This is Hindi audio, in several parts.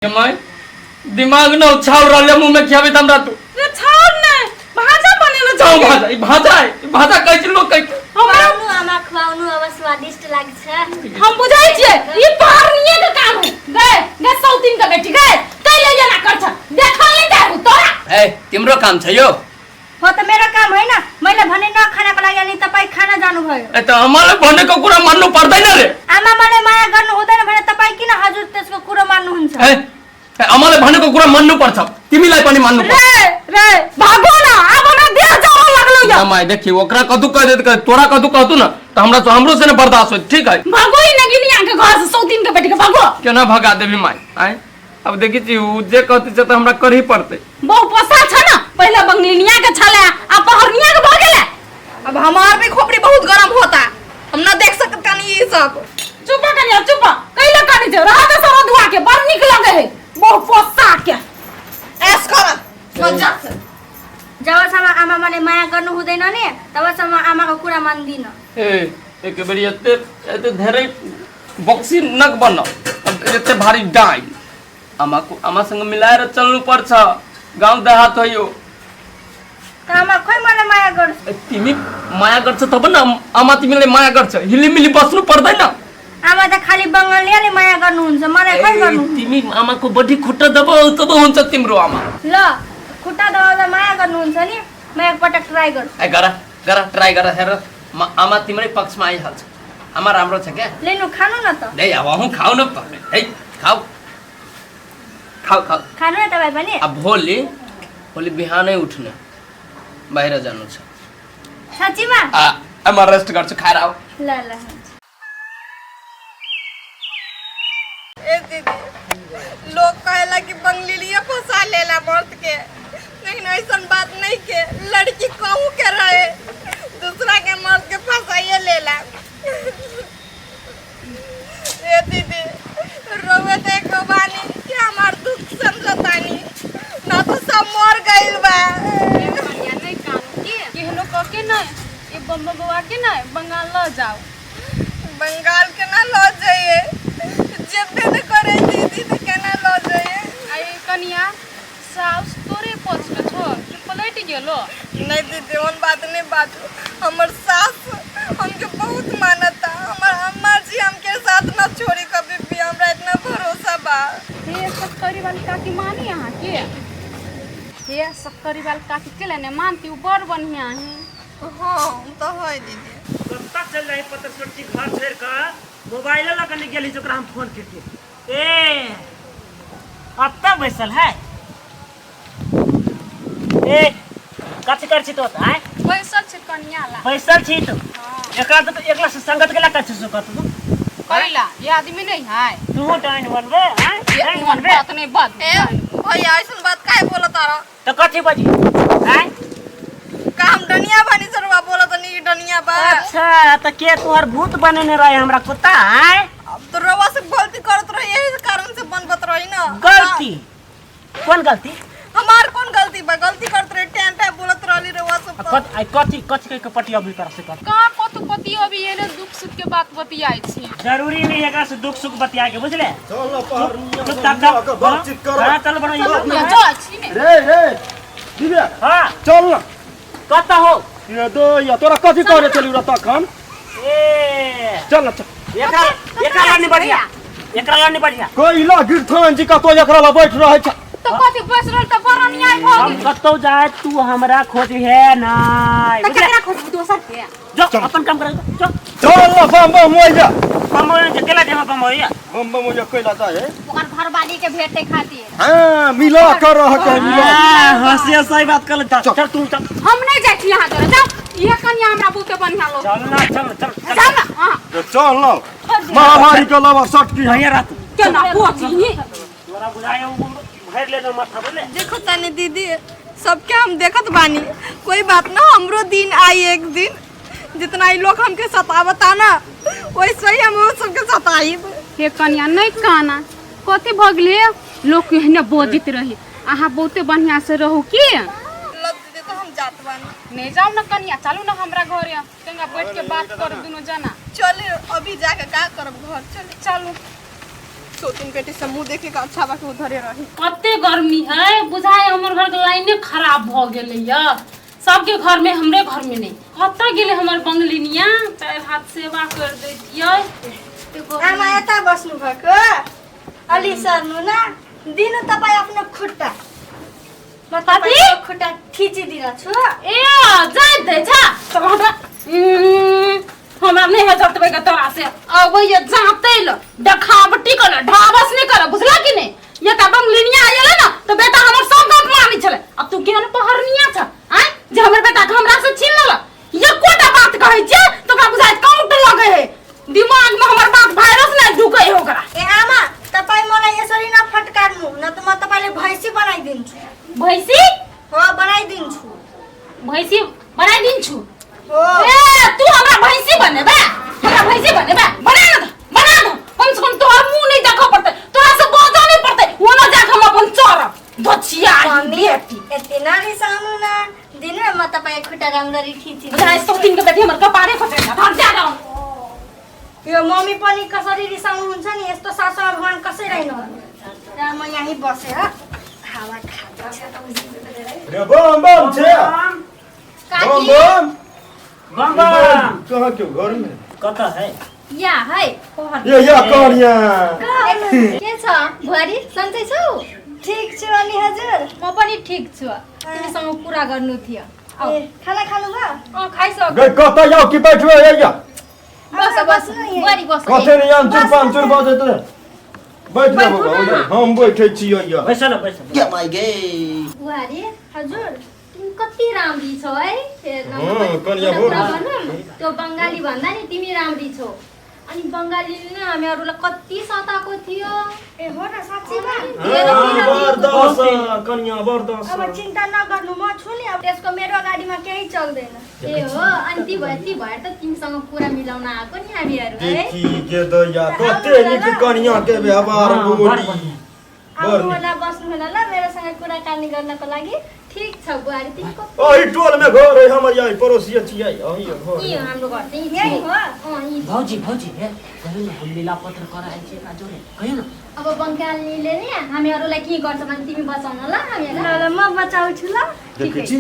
माय दिमाग न छाव रहले मुंह में खियाबे हमरा तू रे छाव ने भाजा बने न छाव भाजा कहै लोग कहै हमरा आमा खुआउनु अब स्वादिष्ट लागे छ। हम बुझाई छियै ई पारनिए के काम है। गए सौतीन के बेटी गए कई ले जाना कर छ देखल नहीं जाहु तोरा। ए तिम्रो काम छ यो हो त मेरो काम हैन। मैले भने न खाना को लागि अनि तपाई खाना जानु भयो। ए त हमले भनेको कुरा मान्नु पर्दैन रे। आमा मलाई माया गर्नु हुँदैन भने तपाई किन हजुर त्यसको कुरा मान्नु हुन्छ? ए हमले भनेको कुरा मान्नु पर्छ तिमीलाई पनि मान्नु पर्छ। रे भागो न अब हमरा देह जरो लागलो या माय देखि ओकरा कदु कह दे तोरा कदु कहतु न त हमरो से न बर्दाश्त होय ठीक है। भागो ही नगिनी यहाँ के घर से सौतीन के बेटी के भागो केना भगा देबी माय आय अब देखि छी उ जे कहते छ त हमरा करही पड़ते। बहु पोसा छ न पहले बंगलिनिया के छले आ पहरनिया के भगेले। अब हमार भी खोपड़ी बहुत गरम होता। हम ना देख सकत कानी ये सब। चुप करिया चुप कैला कानी छ रहा त सरो दुआ के बड़ निक लगे है बहु पोसा के ऐस कर मजा से जबसम्म आमा मलाई माया गर्नु हुँदैन नि तबसम्म आमाको कुरा मान्दिन। ए एक बेरी एते धेरै बक्सी नक बन एते भारी डाई आमा संग मिलाएर चल्नु पर्छ। गाउँ देहात हो यो त आमा खोइ मलाई माया गर्छ। तिमी माया गर्छ तब न आमा तिमीलाई माया गर्छ हिलिमिली बस्नु पर्दैन। आमा त खाली बंगलियाले माया गर्नुहुन्छ मलाई खोइ गर्नु। तिमी आमाको बढी खुट्टा दबाउ तब हुन्छ तिम्रो आमा। ल खुट्टा दबाउँदा माया गर्नुहुन्छ नि म एकपटक ट्राई गर्छु। ए गर ट्राई गर हेर आमा तिम्रै पक्षमा आइहाल्छ। आमा राम्रो छ क्या लिनु खानु न त। ले अब हम खाउ न त है खाउ खानु न तपाई पनि। अब भोलि बिहानै उठ्ने बाहिर जानु छ। साच्चीमा आमा रेस्ट गर्छु खाएर आऊ। ल ल ए दीदी लोग कहेला कि बंगलिया फंसा लेला मर्द के लेकिन ऐसन बात नहीं के लड़की कहूँ के रहे दूसरा के मर्द के फंसाइए लेला। ए दीदी रोवे देखो बानी कि हमार दुख समझतानी ना तो सब मर गइल बा। नहीं कानू केहनो क के न ए बम्बा के न बंगाल ल जाओ। बंगाल के ना लो जाइए जब भी करे दीदी तो केना लो जाइए। आई कनिया साउस तोरे पछ के छो कि पलट गेलो। नहीं दीदी उन बात नहीं बात हमर सास हमके बहुत मानता। हमर अम्मा जी हमके साथ ना छोड़ी कभी भी हमरा इतना भरोसा बा। हे सक्करी वाली काकी मानी यहाँ के हे सक्करी वाली काकी के लेने मानती उ बड़ बढ़िया है। हाँ तो है दीदी। कब तक चल रही पता छोटी घर छोड़ कर मोबाइल लगने गेली जोकरा हम फोन करके ए अब तक बैसल है ए कथि कर छी तो है बैसल छ कनिया ला बैसल छी तो एकरा तो एकला से संगत केला कर छी सो कत तो कैला ये आदमी नहीं है तू टाइम बनबे हैं ये टाइम मन बनबे बात नहीं बात ए भैया ऐसन बात काहे बोलत आरो? तो कथि बजी हैं का हम डनिया बानी सरवा बोलत नहीं डनिया बा। अच्छा तो के तोहर भूत बनेने रहे हमरा कुत्ता है अब तो रवा से गलती करत रही यही कारण से बनबत रही ना। गलती कौन गलती हमार कौन गलती बा? गलती करत रही टाइम टाइम बोलत रहली रवा सब तो। कथि के पटी अभी कर से कर का कतो पति अभी एने दुख सुख के बात बतियाई छी। जरूरी नहीं है से दुख सुख बतिया के बुझले चलो पहर चुप तक बातचीत करो। हां चल बनो ये जा छी ने रे दिव्या हां चल न कत हो ये दो या तोरा कथि करे चली रता खन ए चल न चल एकरा नहीं बढ़िया एकरा नहीं बढ़िया कोई ला गिरथान जी का तो एकरा ला बैठ रहे छ। तो कथि बैसरल त बरनिया भ हम कतो जाए तू हमरा खोज है नाय बुझले केकरा खोज दोसर के जो अपन काम कर जो चल न बम बम मोइया बमोय जे केला देहा बमोय बम बम मोइया कइला जाए। ओकर घरवाली के भेटे खातिर हां मिला कर रह के मिला हंसी सही बात कर चल तू चल हम नहीं जाय छी यहां तोरा जाओ ये कन्या हमरा बहुते बढ़िया लोग चल ना चल जाओ ना हां चल न महामारी के लवा सट की भैया रात के ना पोची तोरा बुझाए भर लेना माथा बोले देखो तनी दीदी सबके हम देखत बानी कोई बात ना हमरो दिन आई एक दिन जितना ही लोग हमके सतावता ना वैसे ही हम सबके सताई। हे कन्या नहीं काना कथि भगले लोग कहने बोजित रही आहा बहुते बढ़िया से रहू की लग दीदी तो हम जात बानी। नहीं जाओ ना कन्या चलू ना हमरा घर तंगा बैठ के बात कर दोनों जना। चल अभी जाके का करब घर चल चलू सोतिन बेटी से मुंह देखे का अच्छा बाकी उधरे रही। कते गर्मी है बुझाए हमर घर के लाइने खराब भ गेलै या सबके घर में हमरे घर में नहीं कत गेले हमर बंगलिनिया पैर हाथ सेवा कर देतियै आमा यता बस्नु भएको अलि सर्नु न दिनु तपाईँ आफ्नो खुट्टा म तपाईँको खुट्टा खिचिदिन छु। ए जाय दे जा हमरा नहीं है जतबे के तोरा से अब ये जाते ल देखावटी कर ढाबस नहीं कर बुझला कि नहीं ये का बंगलिनिया आयले ना तो बेटा हमर सब बात मानी छले अब तू केहन पहरनिया छ आ जे हमर बेटा के हमरा से छीन लेला ये कोटा बात कहै छै तो का बुझाय काउंट लगे है दिमाग में हमर बात वायरस नहीं ढुकै हो ओकरा। ए आमा तपाईँ मलाई यसरी न फटकार्नु न त म तपाईले भैँसी बनाइदिन्छु। भैंसी हो बनाइदिन्छु। भैंसी बनाइदिन्छु हो ए तू हमरा भैंसी बने बा हमरा भैंसी बने बा बना दो कम से कम तोहर मुंह नहीं देखा पड़ते तोरा से बोझो नहीं पड़ते वो न जाके हम अपन चोर बचिया बेटी यति नरिसाउनु न दिनु म तपाईँ खुट्टा राम्ररी खिचिदिन्छु। बुझाए सो दिन के बेटी हमर कपारे फटेगा भाग जा रहा यो मम्मी पनि कसरी रिसाउनु हुन्छ नि यस्तो सासु भगवान कसै रहनु र म यही बसेर हावा खान्छ। रे बम बम छे बम बम बम बम कहाँ क्यों घर में कता है या है ये या करिया के छ बुहारी सन्चै छौ? ठीक छु अनि हजुर म पनि ठीक छु तिमीसँग कुरा गर्नु थियो ए खाना खानु भयो? खाइसक गए कता जाओ कि बैठो ये या बस बस बुहारी बस कथे नि याम चुर पाँच चुर बजे त बैठ जा बाबा हम बैठे छी या बैसल क्या माई गए बुहारी हजुर तिमी कति राम्री छौ है कन्या हो त्यो बङ्गाली भन्दा नि तिमी राम्री छौ अनि बङ्गालीले नै हामीहरूलाई कति सताएको थियो। ए हो र साँच्चै बा बर्दास कन्या बर्दास अब चिन्ता नगर्नु म छु नि अब त्यसको मेरो गाडीमा केही चल्दैन। ए हो अनि ती भएर त तिमीसँग कुरा मिलाउन आएको नि हामीहरू है देखी के दया कते निक कन्या के व्यवहार बोली अब होला बस्नु होला ल मेरोसँग कुराकानी गर्नको लागि। ठीक छ बुहारी तिमी कति ओही टोल में घर है हमर यही पड़ोसी छी आई अही घर यही हो हाम्रो घर चाहिँ यही हो यही भौजी भौजी हे कहियो न हुल्लीला पत्र कराए छे का जोरे कहियो न अब बङ्गालीले नि हामीहरूलाई के गर्छ भने तिमी बचाउन ल हामीहरूलाई ल म बचाउँछु ल। देखी छी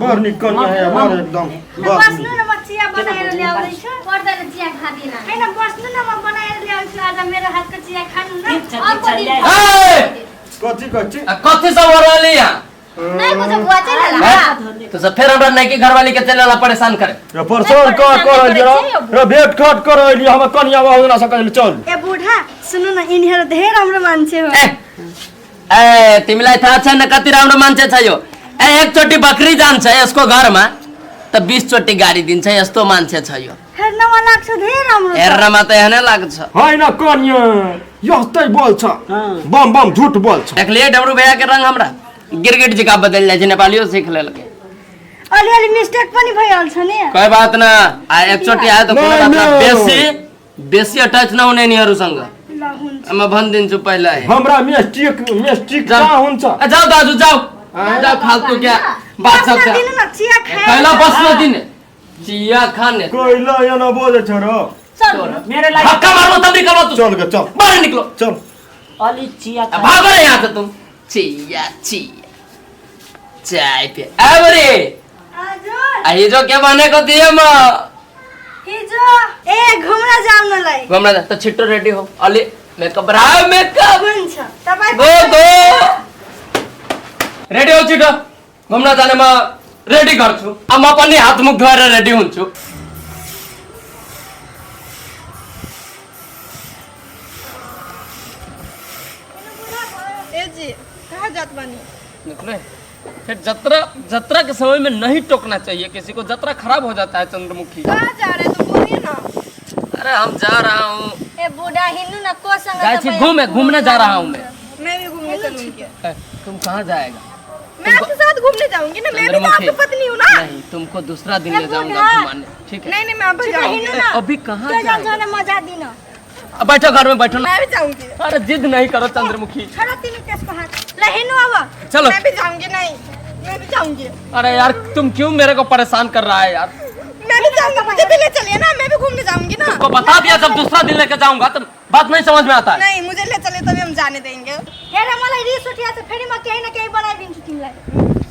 बर निक कन्या है हमार एकदम बस्नु न म चिया बनाएर ल्याउँदैछु। पर्दैन चिया खादिन हैन बस्नु न म बनाएर ल्याउँछु आज मेरो हातको चिया खानु न। अर्को दिन कथी कथी कथी सब हो रहले यहाँ नहीं कुछ बुआ चल ला तो सब फिर हमरा नहीं की घरवाली के चलेला परेशान करे रे परसों कर लियो रे भेट घाट कर लियो हम कन्या हो ना सकल चल। ए बुढा सुन्नु न यिनीहरू धेरै राम्रो मान्छे हो। ए तिमीलाई थाहा छैन कति राम्रो मान्छे छ यो ए एकचोटि बकरी जान्छ यसको घरमा त 20 चोटि गाडी दिन्छ यस्तो मान्छे छ यो हेर्नमा लाग्छ धेरै राम्रो छ। हेर्नमा त हेर्नै लाग्छ हैन कन्या यस्तै बोल्छ बम बम झूठ बोल्छ। देखलिए डबरू भैया के रंग हमरा गिरगिट जी का बदल जाए नेपालियो सीख ले लगे अलिअलि मिस्टेक पनि भइहाल्छ नि। कोई बात ना आ एकचोटि आयो त कुनै बात ना बेसी अटैच न हुने निहरुसँग ल हुन्छ म भन्दिन्छु पहिला हमरा मिस्टेक का हुन्छ जाऊ दाजु जाऊ जाऊ फाल्तु क्या बात सब दिनु न चिया खाए पहिला बस्न दिने चिया खाने कोइला या न बोले छ र चल मेरे लागि धक्का मारो तब निकलो तू चल के चल बाहर निकलो चल अलि चिया खा भागो रे यहाँ से तुम चिया चिया चाय पे अबरे हजुर हिजो के भनेको थिएँ म हिजो ए घुम्न जाउनलाई घुम्न जा त छिट्टो रेडी हो अलि मेकअप हुन्छ तपाईँ गो गो रेडी हो छिटो घुम्न जाने म रेडी गर्छु अब म पनि हात मुख धोएर रेडी हुन्छु ए जी कहाँ जात बानी? निकले फिर जत्रा के समय में नहीं टोकना चाहिए किसी को जत्रा खराब हो जाता है चंद्रमुखी कहाँ जा रहे तो बोलिए ना। अरे हम जा रहा हूँ ए बुढा हिँड्नु न कोसँग गायत्री घूमने जा रहा हूँ मैं भी घूमने चलूंगी। तुम कहाँ जाएगा मैं आपके साथ घूमने जाऊंगी ना, मैं भी तो आपकी पत्नी हूँ ना। नहीं तुमको दूसरा दिन ले जाऊंगा घुमाने ठीक है नहीं नहीं मैं आप जाऊंगी। अभी कहाँ जाएगा मजा दिन अब बैठो घर में बैठो ना मैं भी जाऊंगी। अरे जिद नहीं करो चंद्रमुखी छोरा तिमी त्यसको हात ल हिँड्नु अब चलो मैं भी जाऊंगी। नहीं मैं भी जाऊंगी। अरे यार तुम क्यों मेरे को परेशान कर रहा है यार मैं भी जाऊंगा, मुझे भी ले चलिए ना, मैं भी घूमने जाऊंगी ना। तुमको बता दिया जब दूसरा दिन लेके जाऊंगा तो बात नहीं समझ में आता है। नहीं, मुझे ले चलिए तभी हम जाने देंगे। हेरा मलाई रिस उठिया त फेरि म केही न केही बनाइदिन्छु तिमीलाई।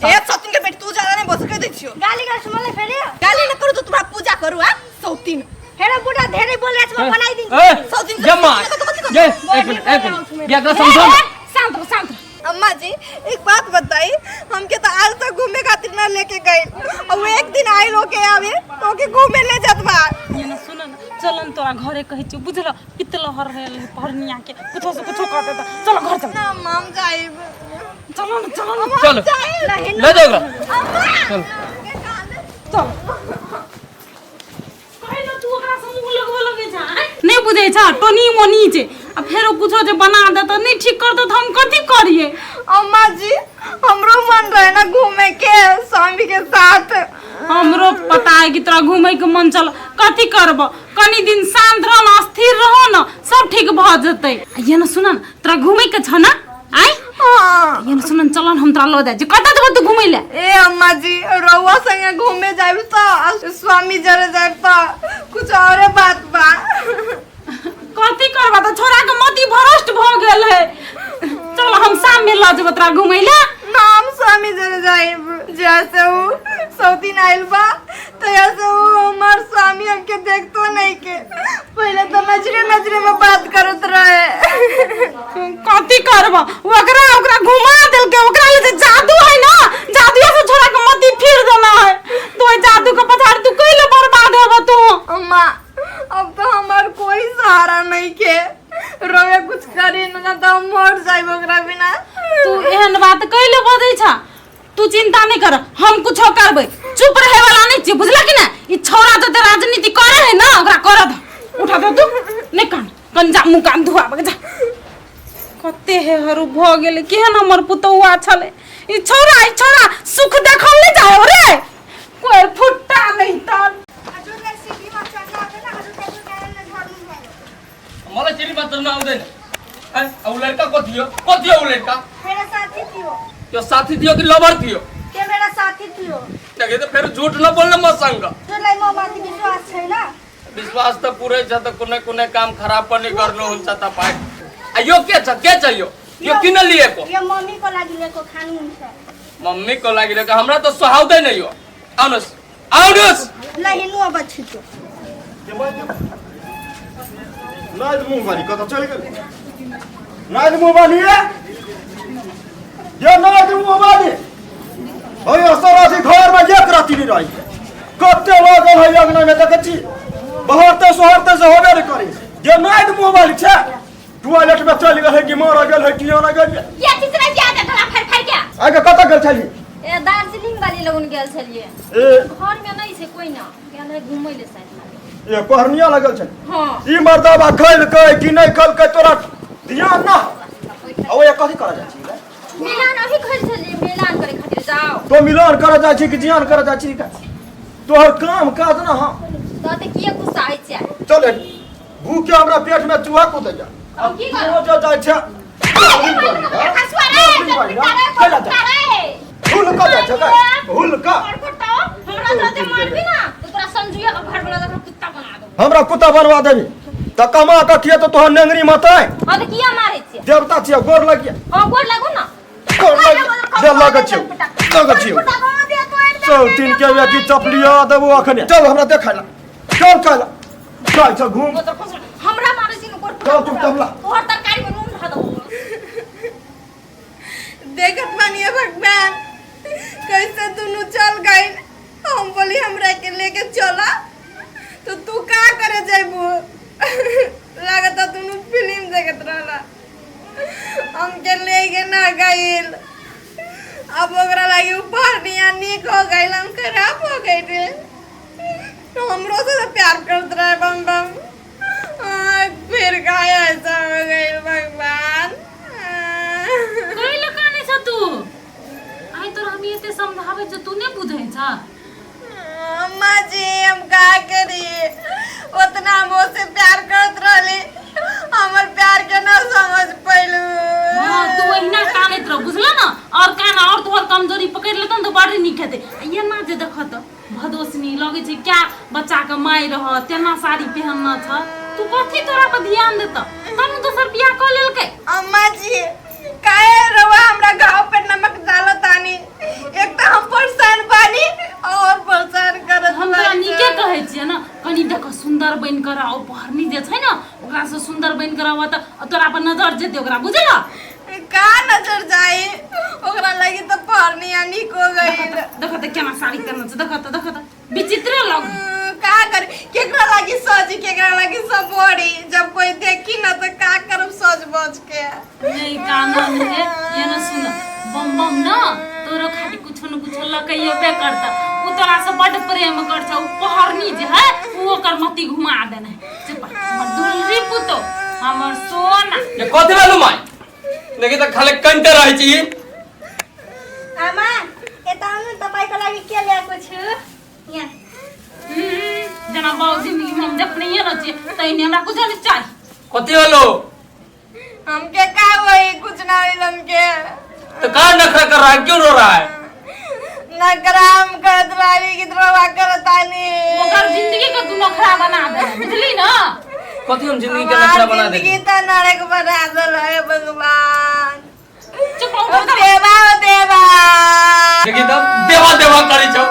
ए सचिन के बेटी, तू ज्यादा नहीं बस के दियो। गाली गर्छु मलाई फेरि। गाली न करू तो तुम्हारा पूजा करू हां सौतीन। हेरा बुढा धेरै बोलेछ म बनाइदिन्छु। ए सौतीन जम्मा ये एक मिनट ये अगला समझो शांत रहो, शांत रहो। अम्मा जी एक बात बताई, हमके तो आज तक घूमे खातिर ना लेके गए और वो एक दिन आई लोग के आवे तो के घूमे ले जात बा। ये ना सुन ना, चलन तोरा घरे कहै छु बुझल, पितल हर रहल परनिया के कुछो से कुछो कर देता। चलो घर चल, ना मम जाइब। चलो ना, चलो ना, चलो ले जाओ चल चल। कहलो तू ओकरा से मुंह लगवा लगे जा, नहीं बुझै छ टोनी मोनी जे आ फेरो कुछो जे बना दे त नहीं ठीक कर दे त हम कथि करिए। अम्मा जी हमरो मन रहे ना घूमे के स्वामी के साथ। हमरो पता है कि तोरा घूमे के मन चल, कथि करब, कनी दिन शांत रह ना, स्थिर रहो ना, सब ठीक भ जतै। ये ना सुन न, तोरा घूमे के छ ना, आई हां ये ना सुन न, चलन हम तोरा ल जाय, कत जब तू घूमे ले। ए अम्मा जी रउआ संगे घूमे जाइब तो स्वामी जरे जाइब तो कुछ और बात बा। कथि करबा त छोरा के मति भ्रष्ट भ गेल है। चल हम शाम में ल जेब तोरा घूमे ले। नाम स्वामी जरे जाइब, जैसे वो सौतीन आइल बा तो ऐसे वो हमार स्वामी हमके देखतो नहीं के, पहले तो नजरे में बात करत रहे। कथि करबा, ओकरा ओकरा घुमा देल के, ओकरा ले जादू है ना, जादू से छोरा के मति फिर देना है। तो जादू के पछाड़ तू कइले बर्बाद हेब तू। अम्मा अब तो हमार कोई सहारा नहीं के, रोवे कुछ करे ना तो हम मर जाइब ओकरा बिना। तू एहन बात कइले बजै छ, तू चिंता नहीं कर, हम कुछो करबै, चुप रहे वाला नहीं छी, बुझला कि ना। ई छोरा तो राजनीति करे है ना, ओकरा कर दे, उठा दे तू, नहीं कान कंजा मुंह कान धुआ बग जा। कते है हरू भ गेले, केहन हमर पुतौआ छले, ई छोरा सुख देखल ले जाओ रे, कोई फुट्टा नहीं त। मला चिरी मात्र ना आउदैन है औ लड़का को दियो वो लड़का मेरा साथी थियो। त्यो साथी दियो कि लवर दियो? के मेरा साथी थियो। तगे तो फिर झूठ न बोल्न मसँग। तँलाई म माथि विश्वास छैन। विश्वास त पुरै छ त कुनै कुनै काम खराब पनि गर्नुहुन्छ तपाई। आ यो के छ, के चाहियो यो किन लिएको? यो मम्मीको लागि लिएको खानुहुन्छ। मम्मीको लागि लिएको, हमरा त सुहाउँदैन यो। आउनुस् ल हिँड्नु अब छिटो। नाइद मुंह वाली कत चल गए? नाइद मुंह वाली है ये, नाइद मुंह वाली ओए असरा से घर में एक राती नहीं रही, कते लागल है अंगना में देख छी, बहरते सोहरते से होबे नहीं करे। ये नाइद मुंह वाली छे, टॉयलेट में चल गए है कि मारा गेल है कि ना गेल? ये तीसरा क्या देखला फर क्या आगे कत गेल छली? ए दार्जिलिंग वाली लगन गेल छलिए, ए घर में नहीं छै कोई ना, गेल है घुमै ले साइड। ये पहरनिया लगल छल। हां ई मर्दाबा खैल के कि नहीं खैल के तोरा ध्यान ना। अब ये कथि करा जाय छी? मिलान अभी खैल छलिए, मिलान करे खातिर जाओ तो मिलान करा जाय छी कि ध्यान करा जाय छी? तोहर काम काज ना हां तो ते किए गुस्सा आइ छै। चल भूखे हमरा पेट में चूहा कूद जा। अब की कर रोज जाय छै हसुआ रे भूल का जाय छै, भूल का हमरा साथे मारबी ना तो तोरा संजुया का घर बना दे, कुत्ता बना दो। हमरा कुत्ता बनवा देबी त कमा के खिए तो तोहर नेंगरी मताय। अब किया मारे छै? देवता छियै, गोर लगिया हां गोर लागो ना, गोर लग छियै, लग छियै। चल तीन के बेटी चपलिया देबो अखने। चल हमरा देखाइला, चल काला जाय छ घूम। हमरा मारे छी गोर चल तू तबला तोहर तरकारी में नून धा दो। देखत मानिए भगवान कैसे दोनों चल गए। हम बोली हमरा के लेके चला तो तू का करे जाइबू? लागत दोनों फिल्म देखत रहला, हमके लेके ना गइल। अब ओकरा लागी ऊपर निया निक हो गइल, हम खराब हो गइल रे। तो हमरो से प्यार करत रहे बम बम, फिर गाय ऐसा हो गइल भगवान। कई लकाने छ तू? आई तो हम ये ते समझावे छ, तू ने बुझै छ। अम्मा जी हम का करी, उतना हम उससे प्यार करत रहले, हमर प्यार के ना समझ पैलू। हां तू वहीना कानत रह बुझला ना और कान और तोहर कमजोरी पकड़ लेत न तो बड़ी निक हेते ये ना जे देखत भदोसनी लगे छै क्या बच्चा के माय रह तेना साड़ी पहनना छ तू कथि तोरा पर ध्यान देत तनु दोसर बियाह क लेलकै अम्मा जी काहे रवा हमरा गांव पे नमक डालतानी एक तो हम परेशान बानी और परेशान करत हम तोरा नीके कहै छियै ना कनी देख सुंदर बन कर आओ पहरनी जे छै ना ओकरा से सुंदर बन कर आवा त तोरा पर नजर जेते ओकरा बुझला का नजर जाए ओकरा लगी तो पहरनिया निक हो गई देख त केना साड़ी पहनन छ देख त विचित्र लग का कर केकरा लगी सजी केकरा लगी सबोड़ी जब कोई देखी ना तो का करब सज बज के नहीं कानून है ये ना सुन बम बम ना तोरो खाली कुछ न कुछ लकइबे करता उ तोरा से बड़ प्रेम कर छ उ पहरनी जे है उ ओकर मती घुमा देने चुप हमर दुलरी पुतो हमर सोना ये कथि भेलु माय देखि त खाली कंटे रहै छी आमा एता न तपाई को लागि के ल्याएको छु यहाँ जना बाउ जिंदगी में हम देखने ये न छी तैने हमरा कुछ न चाहिए कथि भेलु हमके का होई कुछ ना होइल हमके तो का नखरा कर रहा है क्यों रो रहा है नगराम करदवारी की तरह करतानी ओकर जिंदगी का तू नखरा बना दे बुझली ना कथि हम जिंदगी के नखरा बना दे जिंदगी तो नरक बना दल है भगवान चुप ओ हो देवा ओ देवा देखि त देवा देवा करै छौ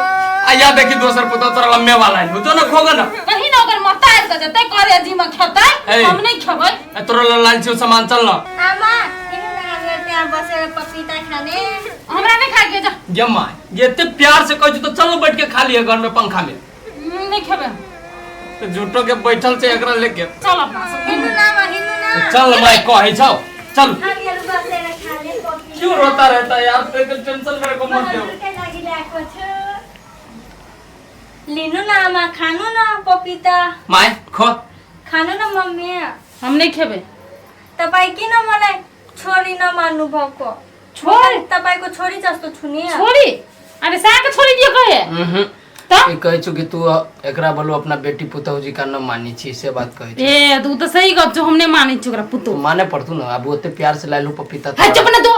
आ या देखि दोसर पुतो तोरा लम्मे वाला है तो न खोग न कहीं ना ओकर मता आइल त जतै करे जी में खेतै हम नहीं खेबै तोरा लाल छियो सामान चल न आमा किन लगा त्यहाँ बसेर पपीता खाने हमरा नहीं खा के जा ये माँ ये इतने प्यार से कहै तो चलो बैठ के खा लिया घर में पंखा में नहीं खेबै तो झूठो के बैठल से एकरा लेके चल अपना सब हिन्नु ना चल माय कहै छौ चल हम यहाँ बसेर खाने पपीता क्यों रोता रहता है यार तो टेंशन मेरे को मत दो के लागि ल्याएको छु लिनु न आमा खानु न पपीता माय खो खानु न मम्मी हम नहीं खेबै तपाई किन मलाई छोरी नमान्नु भएको छोरी? तपाईको छोरी जस्तो छु नि छोड़ी अरे साग छोड़ी दियो कहे त ई कहै छु कि तू एकरा बोलो अपना बेटी पुतौ जी का न मानी छी से बात कहै छु ए तू तो सही गप जो हमने मानी छोकरा पुतो तू माने पड़तू ना अब ओते प्यार से लालू पपीता है चुप न तू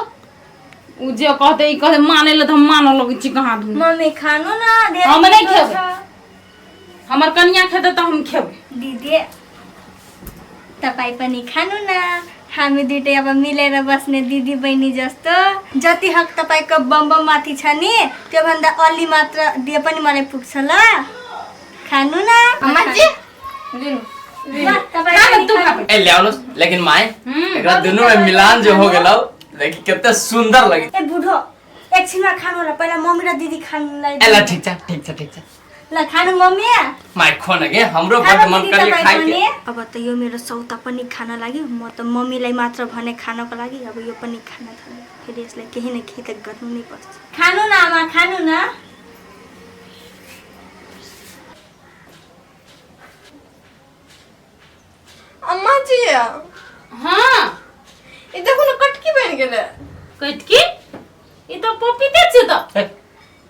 उ जे कहते ई कहे माने ल त हम मान लगै छी कहां दू मम्मी खानु न धेरै हम नहीं मिठो खेबै। छ। हमर कन्या खेते त हम खेबै दिदी तपाई पनि खानु न हामी दुईटै अब मिलेर बस्ने दिदी बहिनी जस्तो जति हक तपाईको बम बम माथि छ नि त्यो भन्दा अलि मात्र दिए पनि मलाई पुग्छ ल खानु न अम्मा जी ल, तपाई खा पनि तू खा खानु। ए ल्याउनुस् लेकिन माय एकरा दुनु में मिलान जो हो गेलौ देखि केते सुंदर लगी ए बुढो एकछिनमा खानु होला पहिला मम्मी र दिदी खानुलाई एला ठीक छ ठीक छ ठीक छ ल खानु मम्मी माय खो न के हमरो खानु बड मन दिदी करे तपाईँ खाइ पनि। के अब त यो मेरो सौता पनि खान लाग्यो म त मम्मीलाई मात्र भने खानको लागि अब यो पनि खान थाल्यो फेरि यसलाई केही न केही त गर्नु नै पर्छ खानु न आमा खानु न अम्मा जी हां ई देखो न कटकी बन गेले कटकी ई त पपीते छ त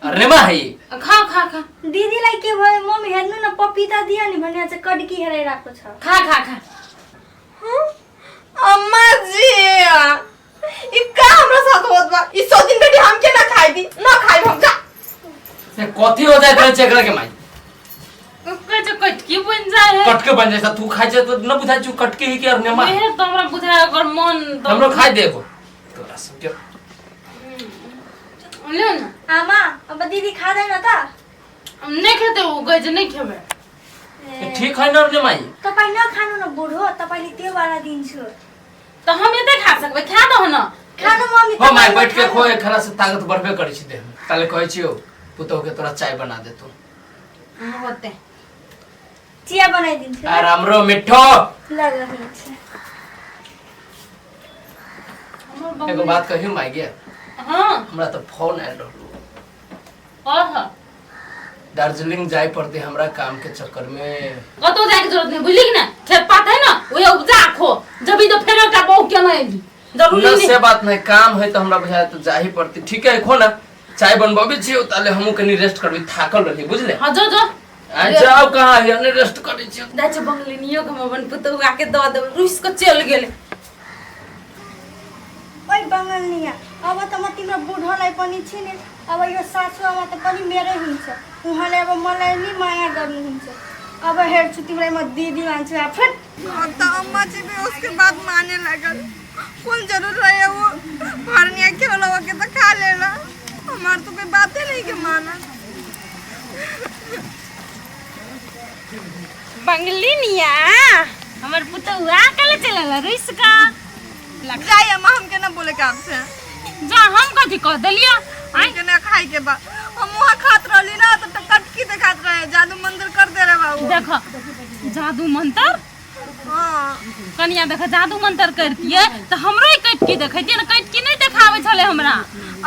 अरे मा है खा खा खा दिदीलाई के भयो मम्मी हेर्नु न पपिता दियो नि भने चाहिँ कड्की हेराइरहेको छ खा खा खा अम्मा जी ई का हमरा साथ होत बा ई सो दिन बेटी हम के ना खाई दी ना खाई हम जा से कथि हो जाए तो चेक के माय कहे जो कटकी बन जाए है कटके बन जाए तू खाइ छ तो न बुझाइ छु कटके ही के और नेमा मेरे तो हमरा बुझा अगर मन तो हमरो खाइ देबो तोरा सब के ले न आमा अब दिदी खाँदैन त हम नहीं खेते वो गए जो नहीं खेबे ठीक है न रे माई तपाईँ नखानु न बुढो तपाईँले त्यो वाला दिन्छु तो हम ये खा सकबे खा दो न खानु मम्मी हो माय तपाईँ बैठ के खानु। खो खरा से ताकत बढ़बे करै छी देह में ताले कहै छियो पुतौ के तोरा चाय बना दे तू होते चिया बनाइदिन्छु आ राम्रो मिठो ल ल हुन्छ। एगो बात कहियो माई गे हां हमरा तो फोन आयल रहलो और दार्जिलिंग जाय पड़ते हमरा काम के चक्कर में कतो जाए की जरूरत नहीं बुझली कि ना खेत पात है ना वो उपजा खो जब भी तो फिर का बहु के नहीं जरूरी न नहीं से बात नहीं काम है तो हमरा बुझाय तो जा ही पड़ती ठीक है खो ना चाय बनबाबे छियो ताले हमहु कनी रेस्ट करबी थाकल रही बुझले हां जो आ जाओ कहां है ने रेस्ट करै छियो दाच बंगलिनियो के हम अपन पुतौ आके द दे रुस को चल गेले ओइ बंगलनिया अब त म तिम्रो बुढोलाई पनि छिने अब यो सासुआमा त पनि मेरै हुन्छ उहाँले अब मलाई नि माया गर्नुहुन्छ अब हेर्छु तिमीलाई म दिदी मान्छु आफत अब तो अम्मा जी भी उसके बात मानने लगल कौन जरूर रहे वो भरनिया खेला के तो खा लेला हमार तो कोई बातें नहीं के माना बंगलिनिया हमर पुतौआ कल चलल रिस्का जाइए अम्मा हमके ना बोले के आपसे जा हम कथी कह देलिया हमके ना खाई के बा हम वहाँ खात रहली ना तो कटकी दिखात रहे जादू मंदिर कर दे रहे बाबू देखो जादू मंत्र हाँ कनिया देख जादू मंत्र करतिए तो हमरो ही कटकी देखैतिए ना कटकी नहीं देखावे छले हमरा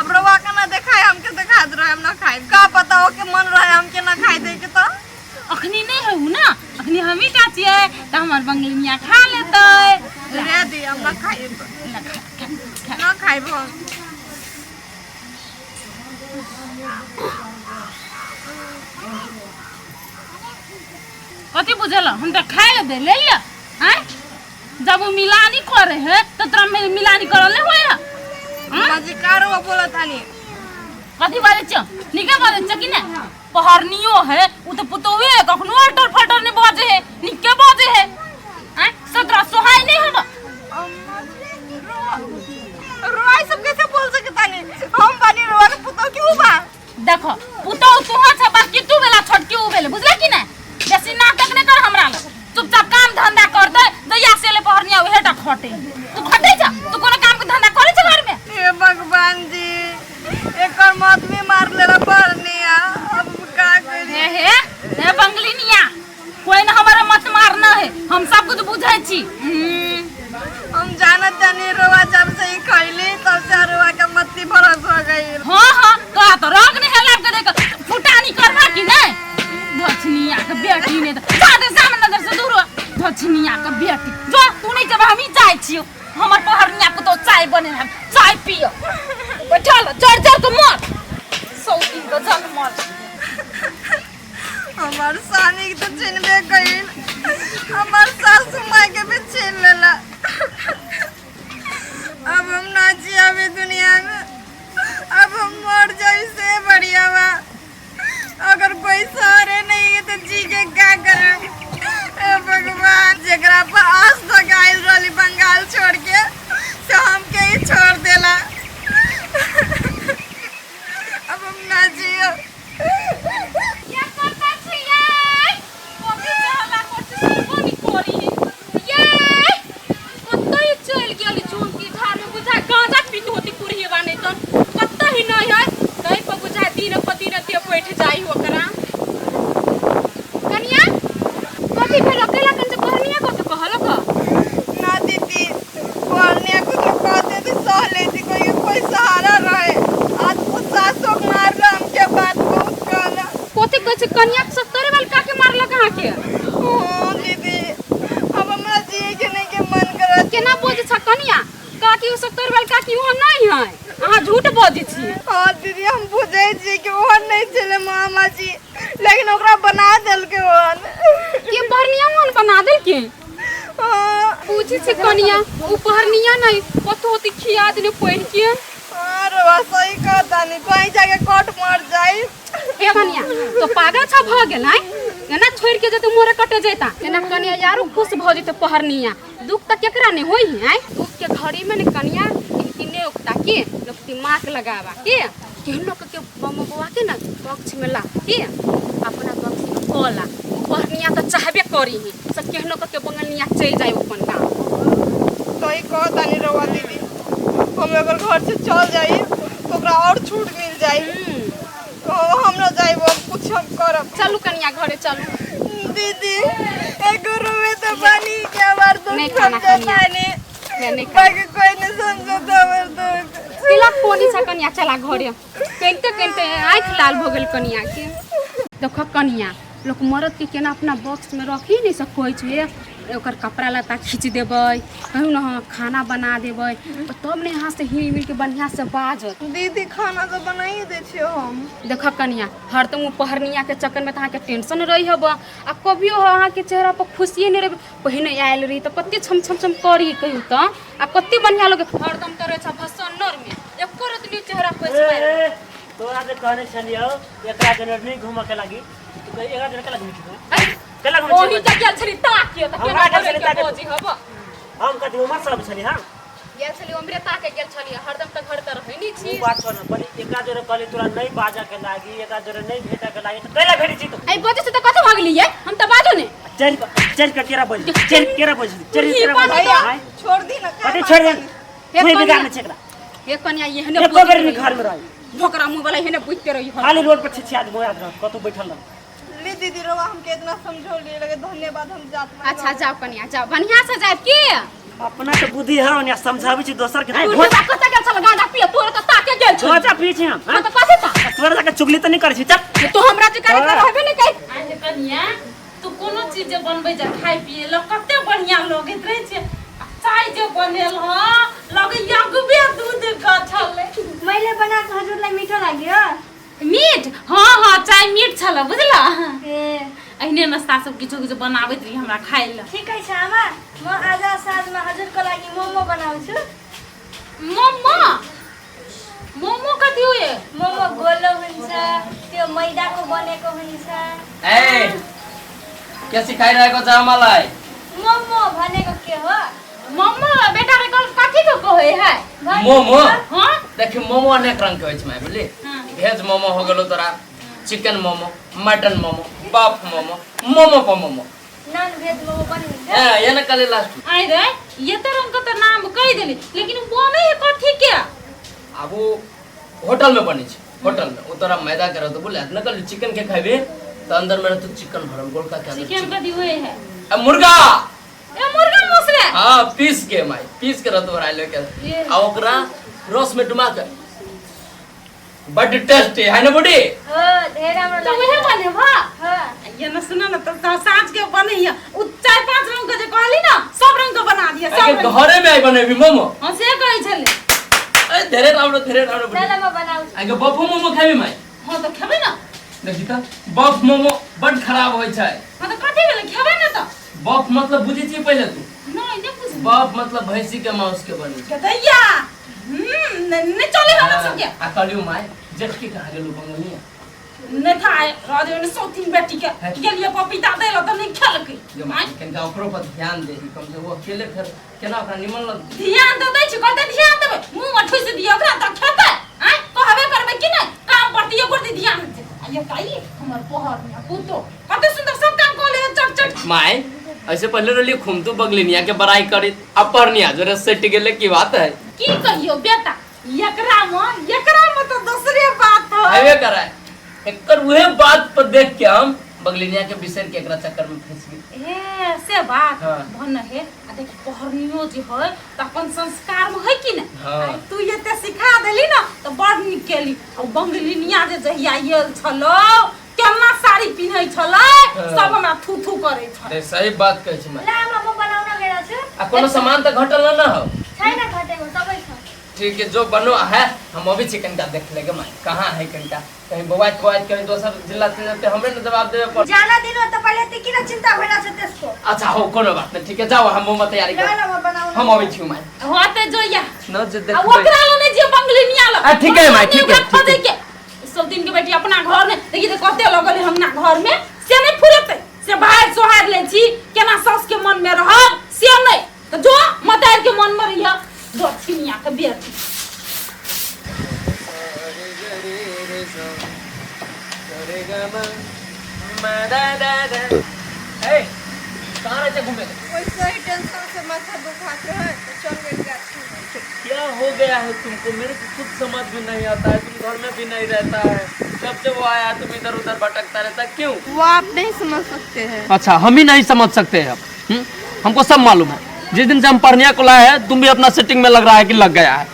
अब रवा का ना देखाए हमके दिखात रहे हम ना खाए का पता हो के मन रहे हमके ना खाई दे के तो अखनी नहीं है ना अखनी हम ही चाचिए तो हमार बंगलिनिया खा लेते रे दी हम ना खाए ना खाए बहुत कथी बुझल हम तो खाए दे ले लिया हैं जब वो मिलानी करे है तो तोरा में मिलानी करल नहीं होया अम्मा जी कारो बोला तानी कथी बारे छ निके बारे छ कि ना पहरनियो है उ तो पुतोवे कखनो अटर फटर ने बाजे है निके बाजे है हैं सतरा सोहाय नहीं हम रोई सब कैसे बोल सकते तानी हम बानी रोवा के पुतो क्यों बा देखो पुतो तुहा छ बाकी तू बेला छोटकी उ बेले बुझला कि ना बेसी नाटक नहीं कर हमरा चुपचाप काम धंधा कर दे दैया से ले पहरनिया हेटा खटे तू खटे जा तू कोनो काम के धंधा करे छ घर में हे भगवान जी एकर मत में मार लेला पहरनिया अब का करी हे बंगलिनिया कोई ना हमारा मत मारना है हम सब कुछ बुझाई छी हम जानत जानी रोवा जब से ही खैली तब से रोवा के मत्ती भरस हो गई हां तो रोग नहीं हला के देख फुटानी करवा कि नहीं धछनिया के बेटी ने तो जादे सामने नजर से दूर धछनिया के बेटी जो तू नहीं जब हम ही जाई छी हमर पहरनिया को तो चाय बने हम चाय पियो बैठल जड़ के मर सौती को जल मर हमार सानी के तो चिनबे गइल हमार सासू माई के भी छीन लेला अब हम ना जियावे दुनिया में अब हम मर जाई से बढ़िया बा अगर कोई सहारे नहीं है तो जी के क्या करें भगवान जगरा पर आज तक आयल रही बंगाल छोड़ के तो हमके ही छोड़ देला अब हम ना जियो या करता छी ये कोबी चला करते कोनी कोरी ये कत्तो ही चल गेली चून की धार में बुझा गांजा पीत होती पुरी बाने तो कत्तो ही नहीं है कहीं पर बुझा दिन पति रतिया बैठ जाई ओकरा कनिया कथी फेर अकेला कन से पहनिया को तो कहलो का ना दीदी पहनिया को तो कहते थे सह लेती कोई सहारा रहे आज वो सासों मार रहा हमके बात बहुत कहला कोथी कछ कनिया 70 वाल का के मारला कहां के ओ दीदी अब हमरा जिए के नहीं के मन करत केना बोझ छ कनिया काकी 70 वाल काकी वहां नहीं है अहाँ झूठ बोझ छी हाँ दीदी हम बुझे छी कि ओहन नहीं चले मामा जी लेकिन ओकरा बना देल के ओहन के बहरनिया वहां बना देल के पूछी छी कनिया उ बहरनिया नहीं कतो होती खिया देने पहिर के अरे सही कहता नहीं कहीं जाके कट मर जाई ए कनिया तो पागल छ भ गेलै एना छोड़ के जते मोरे कटे जेता एना कनिया यारो खुश भ जते पहरनिया दुख त केकरा ने होई है दुख के घड़ी में ने कनिया इतने उक्ता के लोग दिमाग लगावा के केहनो के बमबवा के ना पक्ष में ला के अपना पक्ष में कोला पहरनिया तो चाहबे करी ही सब केहनो के बंगलिया चल जाए अपन गांव सही कहता नहीं रवा दीदी हम अगर घर से चल जाई तो ओकरा और छूट मिल जाई हम ना जाई वो कुछ हम करब चलू कनिया घरे चलू दीदी एक रुपए तो बनी के बार तो नहीं खाना कनिया नहीं बाकी कोई नहीं समझता हमर दुख तिलक पोनी छ कनिया चला घरे केनते आँख लाल भ गेल कनिया के देखो कनिया लोग मरद के केना अपना बॉक्स में रखी नहीं सको छे ओकर कपड़ा लत्ता खींच देबै कहूँ ना खाना बना देबै तब ने यहाँ से हिल मिल के बढ़िया से बाजत। दीदी खाना तो बनाइए दे छियो हम। देख कनिया हरदम वो पहरनिया के चक्कर में तो टेंशन रही हब आ कभियो अहाँ के चेहरा पर खुशिये नहीं रहे। पहिने आयल रही तो कते छम छम छम करी कहूँ तो आ कते बढ़िया लगे हरदम तो रहे भसन्नर में एको रतली चेहरा पर तोरा जे कहने छलियो एकरा जने नहीं घूम के लागी तू कह एकरा जने के लागी के लागी ओही त गेल छली ताकियो त केना करे के बोझी हब हम कथि उमर सब छली हां गेल छली उमरे ताके गेल छली हरदम त घर तर रहनी छी। तू बात छोड़ बड़ी एकरा जने कहली तोरा नहीं बाजा के लागी एकरा जने नहीं भेटा के लागी तो कैला भेटी छी तू आई बोझे से त कत भागली है हम त बाजो ने चल के केरा बोझ चल केरा बोझ चल भैया छोड़ दी ना। कथि छोड़ दे कोई बिगाड़ छेकरा एक कन्या यहने एको बेर नहीं घर में रही भोकरा मुंह वाला यहने बुझते रही खाली रोड पर छिछिया दे मोया कतौ बैठल रह। ले दीदी रवा हमके इतना समझो लिए लगे धन्यवाद हम जात में। अच्छा जाओ कन्या जाओ बढ़िया से जाए के अपना तो बुद्धि है ओने समझाबै छी दोसर के तू बात कत गेल छल गांजा पिए तोरे त ताके गेल छ छोटा पीछे हम हां त कथि ता तोरा जाके चुगली त नहीं कर छी चल तू हमरा जे करे रहबे नहीं कहि आज कनिया तू कोनो चीज जे बनबै जा खाइ पिए ल कते बढ़िया लगैत रहै छै। चाय जे बनेल ह लगे यगबे दूध का छले। मैले बनाएको हजुरलाई मिठो लाग्यो? मीठ हाँ हाँ चाय मीठ छल बुझला। ए अहिने नास्ता सब किछो किछो बनाबैत रही हमरा खाइ ल। ठिकै छ आमा, म आज साँझमा हजुरको लागि मोमो बनाउँछु। मोमो मोमो कति हो ये? मोमो गोलो हुन्छ, त्यो मैदाको बनेको हुन्छ। ए के सिखाइरहेको छ मलाई? मोमो भनेको के हो? मोमो बेटा रे कथि को कहे है? मोमो हाँ देखि मोमो अनेक रंग के होइ छै माय बुझली। हाँ। भेज मोमो हो गेलो तोरा, चिकन मोमो, मटन मोमो, बफ मोमो, मोमो पर मोमो। नॉन भेज मोमो पनि हुन्छ। ए ये न कले लास्ट आई रे ये तो रंग का तो नाम कह देली लेकिन वो में कथि के? अब होटल में बनी छै, होटल में ओ तोरा मैदा के रहतो बोले न कल चिकन के खाबे तो अंदर में रहतो चिकन भरल गोलका के अंदर चिकन कथि हुए है? मुर्गा ए मुर्गा मसले हाँ पीस के माय पीस के रहतो भराइले के ये। आ ओकरा रस में डुमा के बड़ी टेस्टी है ना बुढ़ी। हो धेरै राम्रो तो वही लाग्यो। बने भा हो ये न सुना ना तो साँझ के बने है उ 4-5 रंग के जे कहली ना सब रंग के बना दिया सब अगे रंग। घरे में आई बनेबी मोमो। हां से कहै छले। ए धेरै राम्रो बुढ़ी। चल म बनाउँछु। अगे बफो मोमो खाबी माय? हां तो खेबै ना। देखि त बफ मोमो बड खराब होइ छै। हां तो कथि भेले खेबै ना तो? बफ मतलब बुझी छी पहिले तू? नहीं नहीं कुछ बफ मतलब भैंसी के मांस के बने छै। दैया नहीं चले हम सब के आ कलियो माय जेठ के कहा गेलु बंगलिया नहीं था राजे ने सौतीन बेटी के गेलिए पपीता देला त नहीं खेलकै। जो माय कनका ओकरो पर ध्यान दे कम से वो अकेले फिर केना ओकरा निमन लग ध्यान तो दै छी कहते ध्यान देबै मुंह में ठुस दिए ओकरा त खेतै आ कहबे करबै कि नहीं काम परती एकोरती ध्यान दे आ ये काई हमर पहर में पुतो कते सुंदर सब काम कर ले चट चट। माय ऐसे पहले रली खुमतू बगलिनिया के बड़ाई करी अपरनिया जरे सेट गेले की बात है। की कहियो बेटा एकरा में तो दूसरे बात है। आवे कराय एकर उहे बात पर देख के हम बगलिनिया के बिसर के एकरा चक्कर में फंस गई। ए से बात हाँ। भन है आ देख पहरनियो जे है त अपन संस्कार में है कि नहीं। हाँ। आ तू ये ते सिखा देली ना तो बड़ निक केली और बंगलिनिया जे जहिया आयल छलो केना साड़ी पिन्है छलै सब हमरा थू थू करे छ। अरे सही बात कहै छी माय। ल म बनाउन गएर छु। आ कोनो सामान त घटल न हो? छैन घटेको सबै छ। ठीक है जो बनो है हम अभी चिकन का देख लेंगे माय कहाँ है कंटा कहीं बवाइत बवाइत कहीं दोसर जिला से हमरे न जवाब देवे पर जाना दिनु तपाईले त किन चिन्ता भइरा छ त्यसको? अच्छा हो कोनो बात नहीं ठीक है जाओ हम मोमो तैयारी ल कर म बनाउन। हम अभी छी माय होते जो या न जे आ देख ओकरा लने जे बंगलिनिया ल आ, ठीक है माय, ठीक है, ठीक है। सब दिन के बेटी अपना घर में देखि त कते लगल हमना घर में से नहीं फुरेते से बाहर सोहार ले छी केना सास के मन में रह से नहीं तो जो मतार के मन में रहिया दो छिनिया के बेटी। ए कहां रहते घूमे? वैसे ही टेंशन से माथा दुखाते है तो चल गई गाछी में। क्या हो गया है तुमको? मेरे को खुद समझ में नहीं आता है। तुम घर में भी नहीं रहता है, जब से वो आया तुम इधर उधर भटकता रहता है, क्यों? वो आप नहीं समझ सकते हैं। अच्छा हम ही नहीं समझ सकते हैं अब। हमको सब मालूम है। जिस दिन से हम पढ़निया को लाए हैं तुम भी अपना सेटिंग में लग रहा है कि लग गया है।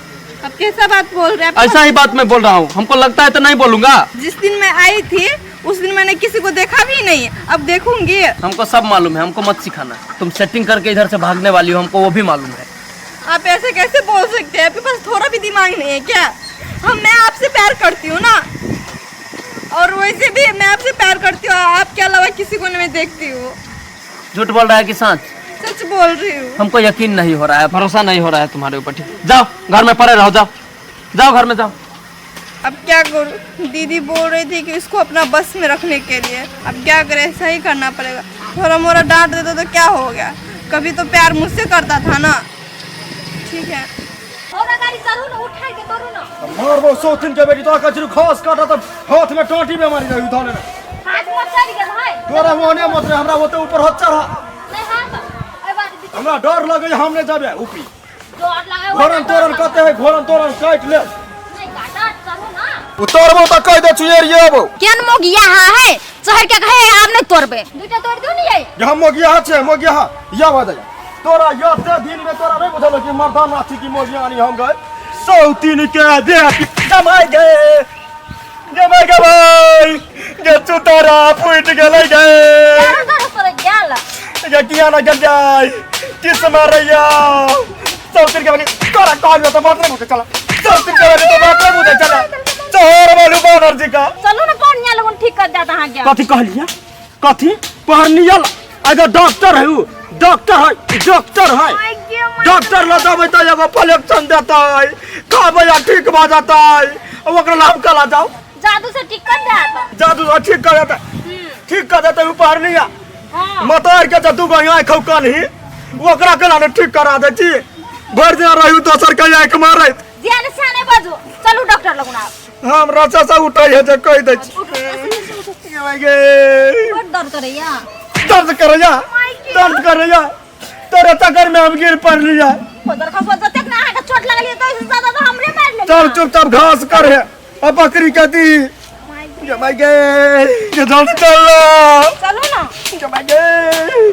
अब कैसा बात बोल रहे हैं? ऐसा ही बात मैं बोल रहा हूँ। हमको लगता है तो नहीं बोलूंगा। जिस दिन मैं आई थी उस दिन मैंने किसी को देखा भी नहीं, अब देखूंगी। हमको सब मालूम है, हमको मत सिखाना। तुम सेटिंग करके इधर से भागने वाली हो, हमको वो भी मालूम है। आप ऐसे कैसे बोल सकते हैं? आपके पास थोड़ा भी दिमाग नहीं है क्या? मैं आपसे प्यार करती हूँ ना, और वैसे भी मैं आपसे प्यार करती हूँ, आपके अलावा किसी को नहीं देखती हूँ। झूठ बोल रहा है कि सच? सच बोल रही हूँ। हमको यकीन नहीं हो रहा है, भरोसा नहीं हो रहा है तुम्हारे ऊपर। ठीक, जाओ घर में पड़े रहो, जाओ जाओ घर में जाओ। अब क्या करूँ? दीदी बोल रही थी कि इसको अपना बस में रखने के लिए, अब क्या करें, ऐसा ही करना पड़ेगा। थोड़ा मोड़ा डांट देता तो क्या हो गया, कभी तो प्यार मुझसे करता था ना। ठीक है, गाड़ी चलू ना, उठा के करू ना। मार वो सोतिन के बेटी तो कचरू खास काटा तो हाथ में टोटी में मारी जाई उठाने ना। हाथ में चढ़ गेल भाई। तोरा मोने मत रे, हमरा होते ऊपर हाथ चढ़ा। नहीं हाथ ए बात हमरा डर लगे हमने जाबे ऊपरी। जोर लगा। घोरन तोरन कहते है, घोरन तोरन काट ले। नहीं काटा चलू ना। उतरबो त कह दे छुएरिए बो। केन मोगिया है चढ़ के कहे आप नहीं तोड़बे। दुटा तोड़ दो नहीं आई। ये हम मोगिया छे, मोगिया या बदे तोरा याते दिन में तोरा नहीं बुझल कि मर्दान नाची की मोगिया आनी हम गए सौतीन के दे जमाई गए भाई ये चुतारा फूट गेलै गए अंदर पर गेल। ये किया ना गल जाय किस मारैया सौतीन के बनी तोरा कहलियो तो बात नहीं बुझे चला सौतीन के बनी तो बात नहीं बुझे चला चोर वालू बानर जी का चलू ना पहनिया लोगन ठीक कर देता हां गया। कथी कहलिया कथी पहनिया अगर डॉक्टर है वो डॉक्टर है डॉक्टर लगावे तो एगो प्लेक्शन देता है कहबे या ठीक भा जाता है ओकरा नाम कला जाओ जादू से ठीक कर देता। जादू से ठीक कर देता ठीक कर देता ऊपर नहीं हां मतार के जदू गया खौका नहीं ओकरा कला ने ठीक करा दे छी भर दिन रहू दोसर के आंख मारे ध्यान से आने बाजू चलू डॉक्टर लगन आप। हम रचा से उठै है जे कह दे छी बहुत दर्द करैया। दर्द करैया तेरे चक्कर में हम गिर पड़ लिया उधर खसवा जते ना आगे चोट लगली तो इससे ज्यादा तो हमरे मार ले। चल चुपचाप घास कर है अब बकरी कहती जमाई गए ये जल्दी चलो ना जमाई गए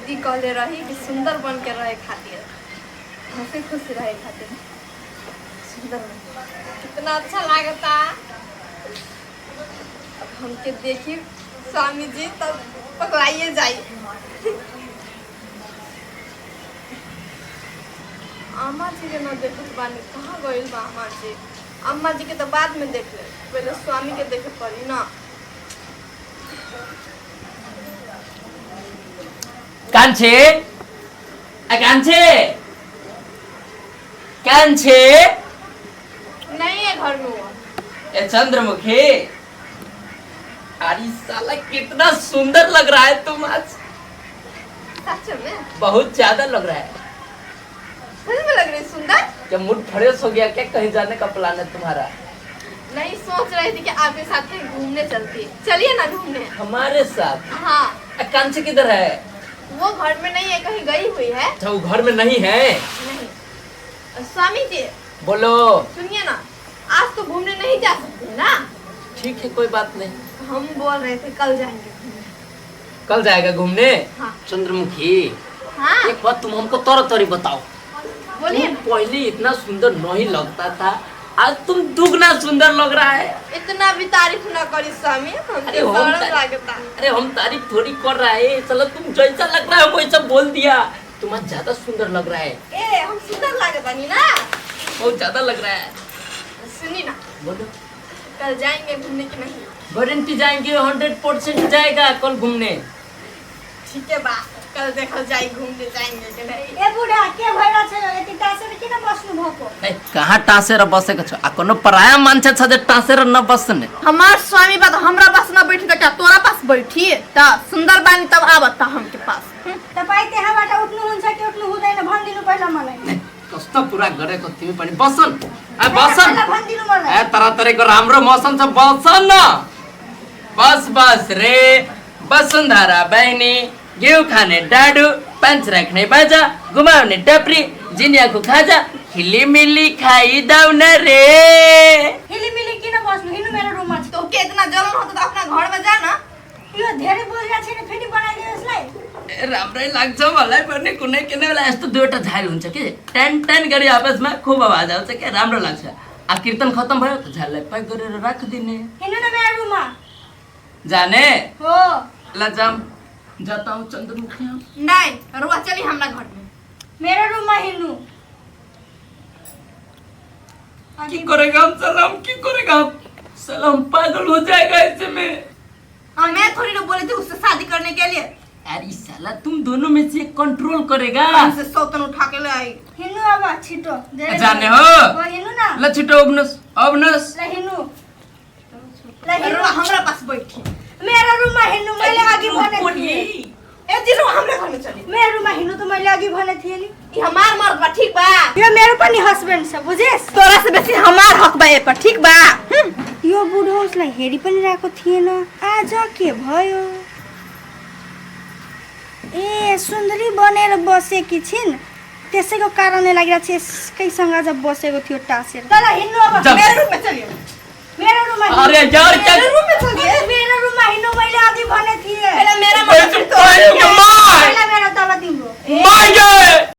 दीदी कहले रही कि सुंदर बन के रहे खातिर, हंसी खुशी रहे खातिर। सुंदर कितना अच्छा लागता। अब हमके देखी स्वामी जी तब पकड़ाइए जाई। अम्मा जी के न देखत बानी, कहाँ गइल बा अम्मा जी? अम्मा जी के तो बाद में देख ले, पहले स्वामी के देखे पड़ी ना। कांछे नहीं है घर में वो। ये चंद्रमुखी अरे साला कितना सुंदर लग रहा है तुम आज, सच में बहुत ज्यादा लग रहा है। सच में लग रही सुंदर। क्या मूड फ्रेश हो गया क्या? कहीं जाने का प्लान है तुम्हारा? नहीं, सोच रही थी कि आपके साथ कहीं घूमने चलती। चलिए ना घूमने। हमारे साथ? हाँ। कांचे किधर है? वो घर में नहीं है, कहीं गई हुई है। अच्छा वो घर में नहीं है? नहीं। स्वामी जी बोलो। सुनिए ना, आज तो घूमने नहीं जा सकते ना। ठीक है कोई बात नहीं, हम बोल रहे थे कल जाएंगे घूमने। कल जाएगा घूमने? हाँ। चंद्रमुखी हाँ एक बात तुम हमको तौर तौरी बताओ, बोलिए। तुम पहले इतना सुंदर नहीं लगता था, आज तुम दुगना सुंदर लग रहा है। इतना भी तारीफ ना करी स्वामी, अरे हम तारीफ थोड़ी कर रहा है, चलो तुम जैसा लग रहा है वैसा बोल दिया। तुम आज ज्यादा सुंदर लग रहा है। ए हम सुंदर लागता नहीं ना, बहुत ज्यादा लग रहा है। सुनी ना, बोलो। कल जाएंगे घूमने की नहीं? गारंटी जाएंगे, 100% जाएगा कल घूमने। ठीक है बा, कल देखा जाए घूमने जाएंगे कि नहीं। ए बुढ़ा के भइला छ एति टासे के न बस्नु भको। ए कहाँ टासे र बसे के छ? आ कोनो पराया मान्छे छ जे टासे र न बस्ने? हमार स्वामी बा तो हमरा पास ना बैठी तो क्या तोरा पास बैठी? त सुंदर बानी तब आवता हमके पास। तपाई त्यहाँबाट उठ्नु हुन्छ कि उठ्नु हुँदैन भनिदिनु पहिला मलाई। कस्तो पुरा गरेको तिमी पनि बसन। ए बसन। पहिला भनिदिनु मलाई। ए तरह-तरहको राम्रो मौसम छ, बसन न। बस रे वसुन्धरा बहिनी, घिउ खाने डाडु, पाँच राख्ने बाजा, घुमाउने टपरी, जिनियाको खाजा, हिलिमिली खाइदाउ न रे। हिलिमिली किन बस्नु? हिँड्नु मेरो रुममा छ। तो के इतना जलन होता तो अपना घर में जा ना। यो धेरै बोलिरा छैन, फेरि बनाइदिनु यसलाई। ए राम्रै लाग्छ मलाई पनि, कुनै बेला यस्तो दुईवटा झाइल हुन्छ कि टन टन गरी आपसमा खूब आवाज आउँछ के राम्रो लाग्छ। आ कीर्तन खत्म भयो त झालै पैक गरेर राख दिने। हिँड्नु न मेरो रुममा। जाने हो ला जाम जाता हूँ चंद्रमुखी। नहीं रुआ चली हमरा घर में। मेरो रुममा हिँड्नु। की करेगा हम सलाम, की करेगा हम सलाम, पागल हो जाएगा ऐसे में। हाँ मैं थोड़ी ना बोली थी उससे शादी करने के लिए। अरे साला तुम दोनों में से एक कंट्रोल करेगा। हमसे सौतन उठा के ले आई। हिँड्नु अब छिटो। जाने हो हो हिँड्नु न। ल छिटो अबनस अबनस। ल हिँड्नु। ल रुआ हिँड्नु। हमरा पास बैठी। मेरो रुममा हिँड्नु मैले अघि भनेको थिएँ। ए जी रुआ हमरा घर में चली। मेरो रुममा हिँड्नु त मैले अघि भनेको थिएँ नि। ये हमार मर्द बा ठीक बा। यो मेरो पनि हस्बेन्ड छ बुझेस। तोरा से बेसी हमार हक बा ए पर ठीक बा। यो बुढो उसलाई हेरि पनि रहेको थिएन, आज के भयो? ए सुन्दरी बनेर बसेकी छिन्, त्यसैको कारणले लागिरहेको छ यसकैसँग आज बसेको थियो टाँसेर। ल हिँड्नु अब जाऊ। मेरो रुममा चलियो। मेरो रुममा अरे यार क्या मेरो रुममा